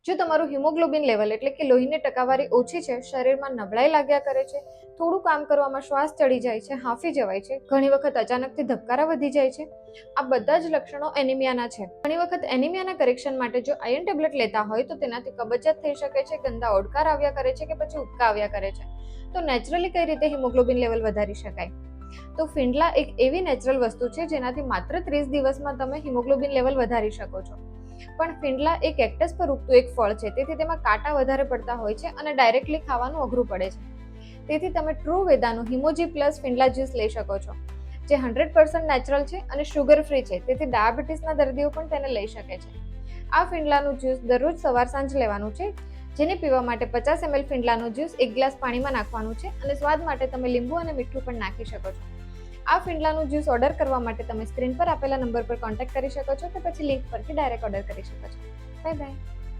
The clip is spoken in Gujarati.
જો તમારું હિમોગ્લોબિન લેવલ એટલે કે લોહીની ટકાવારી ઓછી છે, શરીરમાં નબળાઈ લાગ્યા કરે છે, થોડું કામ કરવામાં શ્વાસ ચડી જાય છે, હાંફી જવાય છે, ઘણી વખત અચાનકથી ધબકારા વધી જાય છે, આ બધા જ લક્ષણો એનિમિયાના છે. ઘણી વખત એનિમિયાના કરેક્શન માટે જો આયર્ન ટેબ્લેટ લેતા હોય તો તેનાથી કબજિયાત થઈ શકે છે, ગંદા ઓડકાર આવ્યા કરે છે કે પછી ઉબકા આવ્યા કરે છે. તો નેચરલી કઈ રીતે હિમોગ્લોબિન લેવલ વધારી શકાય? તો ફિંડલા એક એવી નેચરલ વસ્તુ છે જેનાથી માત્ર 30 દિવસમાં તમે હિમોગ્લોબિન લેવલ વધારી શકો છો. પણ ફિંડલા એક કેક્ટસ પર ઉગતું એક ફળ છે, તેથી તેમાં કાંટા વધારે પડતા હોય છે અને ડાયરેક્ટલી ખાવાનું અઘરું પડે છે. તેથી તમે ટ્રુ વેદાનું હિમોજી પ્લસ ફિંડલા જ્યુસ લઈ શકો છો, જે 100% નેચરલ છે અને શુગર ફ્રી છે, તેથી ડાયાબિટીસના દર્દીઓ પણ તેને લઈ શકે છે. આ ફિંડલાનું જ્યુસ દરરોજ સવાર સાંજ લેવાનું છે, જેને પીવા માટે 50 ml ફિંડલાનું જ્યુસ 1 ગ્લાસ પાણીમાં નાખવાનું છે અને સ્વાદ માટે તમે લીંબુ અને મીઠું પણ નાખી શકો છો. આ ફિંડલાનું જ્યુસ ઓર્ડર કરવા માટે તમે સ્ક્રીન પર આપેલા નંબર પર કોન્ટેક્ટ કરી શકો છો કે પછી લિંક પરથી ડાયરેક્ટ ઓર્ડર કરી શકો છો. Bye bye.